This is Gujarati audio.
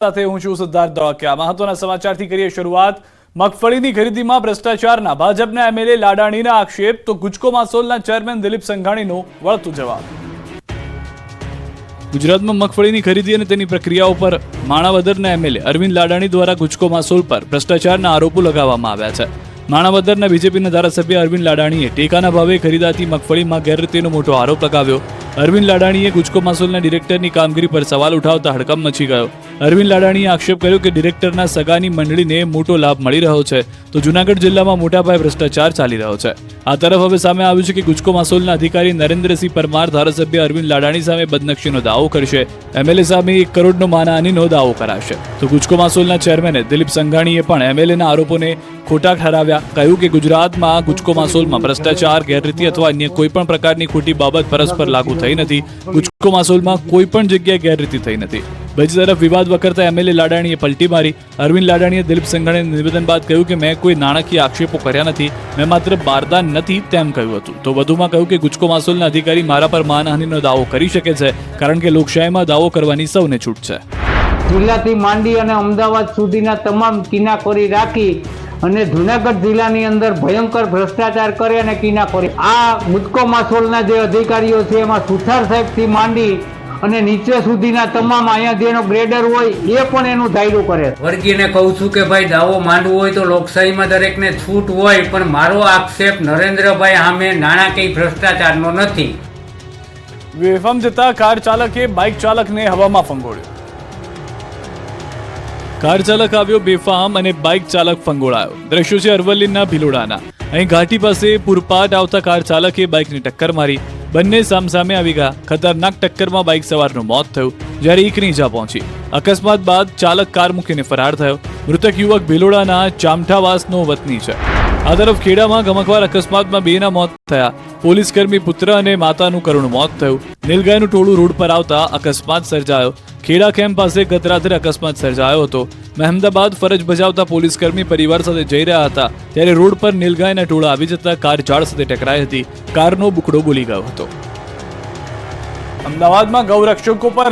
સાથે હું છું સિદ્ધાર્થ ધોળકિયા। મહત્વના સમાચારથી કરીએ શરૂઆત। મગફળીની ખરીદીમાં ભ્રષ્ટાચારના ભાજપના એમએલએ લાડાણીના આક્ષેપ તો ગુજકો માસોલના ચેરમેન દિલીપ સંઘાણીનો વળતો જવાબ। ગુજરાતમાં મગફળીની ખરીદી અને તેની પ્રક્રિયાઓ પર માણાવદરના એમએલએ અરવિંદ લાડાણી દ્વારા ગુજકો માસોલ પર ભ્રષ્ટાચારના આરોપો લગાવવામાં આવ્યા છે। માણાવદરના બીજેપીના ધારાસભ્ય અરવિંદ લાડાણીએ ટેકાના ભાવે ખરીદાતી મગફળીમાં ગેરરીતિનો મોટો આરોપ લગાવ્યો। અરવિંદ લાડાણીએ ગુજકો માસોલના ડિરેક્ટરની કામગીરી પર સવાલ ઉઠાવતા હડકંપ મચી ગયો। અરવિંદ લાડાણીએ આક્ષેપ કર્યો કે ડિરેક્ટરના સગાની મંડળીને મોટો લાભ મળી રહ્યો છે તો જૂનાગઢ જિલ્લામાં મોટા પાયે ભ્રષ્ટાચાર ચાલી રહ્યો છે। આ તરફ હવે સામે આવ્યું છે કે ગુજકો માસોલના અધિકારી નરેન્દ્રસિંહ પરમાર ધારાસભ્ય અરવિંદ લાડાણી સામે બદનક્ષીનો દાવો કરશે। એમએલએ સામે 1 કરોડનો માનહાનિનો દાવો કરાશે તો ગુજકો માસોલના ચેરમેને દિલીપ સંઘાણીએ પણ એમએલએના આરોપોને ખોટા ઠરાવ્યા। કહ્યું કે ગુજરાતમાં ગુજકો માસોલમાં ભ્રષ્ટાચાર ગેરરીતિ અથવા અન્ય કોઈ પણ પ્રકારની ખોટી બાબત પરસ્પર લાગુ થઈ નથી। ગુજકો માસોલમાં કોઈ પણ જગ્યાએ ગેરરીતિ થઈ નથી। બીજી તરફ વિવાદ વકરતા એમએલએ લાડાણીએ પલટી મારી। અરવિંદ લાડાણીએ દિલીપ સંઘાણીના નિવેદન બાદ કહ્યું કે મેં કોઈ નાણાકીય આક્ષેપો કર્યા નથી, મેં માત્ર બારદાન નથી તેમ કહ્યું હતું। તો વધુમાં કહ્યું કે ગુજકો માસોલના અધિકારી મારા પર માનહાનિનો દાવો કરી શકે છે કારણ કે લોકશાહીમાં દાવો કરવાની સૌને છૂટ છે। જિલ્લાથી માંડી અને અમદાવાદ સુધીના તમામ કિનાખોરી રાખી અને જૂનાગઢ જિલ્લાની અંદર ભયંકર ભ્રષ્ટાચાર કરે અને કિનાખોરી આ ગુજકો માસોલના જે અધિકારીઓ છે એમાં સુથાર સાહેબથી માંડી અને નીચે સુધીના તમામ અહીંયા જેનો ગ્રેડર હોય એ પણ એનું ધાર્યું કરે। વર્ગીને કહું છું કે ભાઈ દાવો માંડવો હોય તો લોકશાહીમાં દરેકને છૂટ હોય, પણ મારો આક્ષેપ નરેન્દ્રભાઈ સામે નાણાકીય ભ્રષ્ટાચારનો નથી। બેફામ જતા કાર ચાલકે બાઇક ચાલકને હવામાં ફંગોળ્યો। કાર ચાલક આવ્યો બેફામ અને બાઇક ચાલક ફંગોળાયો। દ્રશ્યો છે અરવલ્લીના ભિલોડાના। અહીં ઘાટી પાસે પૂરપાટ આવતા કાર ચાલકે બાઇકને ટક્કર મારી। બંને સામસામે આવી ગયા। ખતરનાક ટક્કરમાં બાઇક સવારનું મોત થયું જ્યારે એકની ઈજા પહોંચી। અકસ્માત બાદ ચાલક કાર મૂકીને ફરાર થયો। મૃતક યુવક ભિલોડાના ચામઠાવાસનો વતની છે। આ તરફ ખેડામાં ગમકવાર અકસ્માતમાં 2ના મોત થયા। પોલીસ કર્મી પુત્ર અને માતાનું કરુણ મોત થયું। નીલગાયનું ટોળું રોડ પર આવતા અકસ્માત સર્જાયો। ખેડા કેમ્પ પાસે ગત રાત્રે અકસ્માત સર્જાયો હતો। મહેમદાબાદ ફરજ બજાવતા પોલીસ કર્મી પરિવાર સાથે જઈ રહ્યા હતા ત્યારે રોડ પર નીલગાયના ટોળા આવી જતા કાર ઝાડ સાથે ટકરાઈ હતી। કારનો બુકડો બોલી ગયો હતો। અમદાવાદમાં ગૌરક્ષકો પર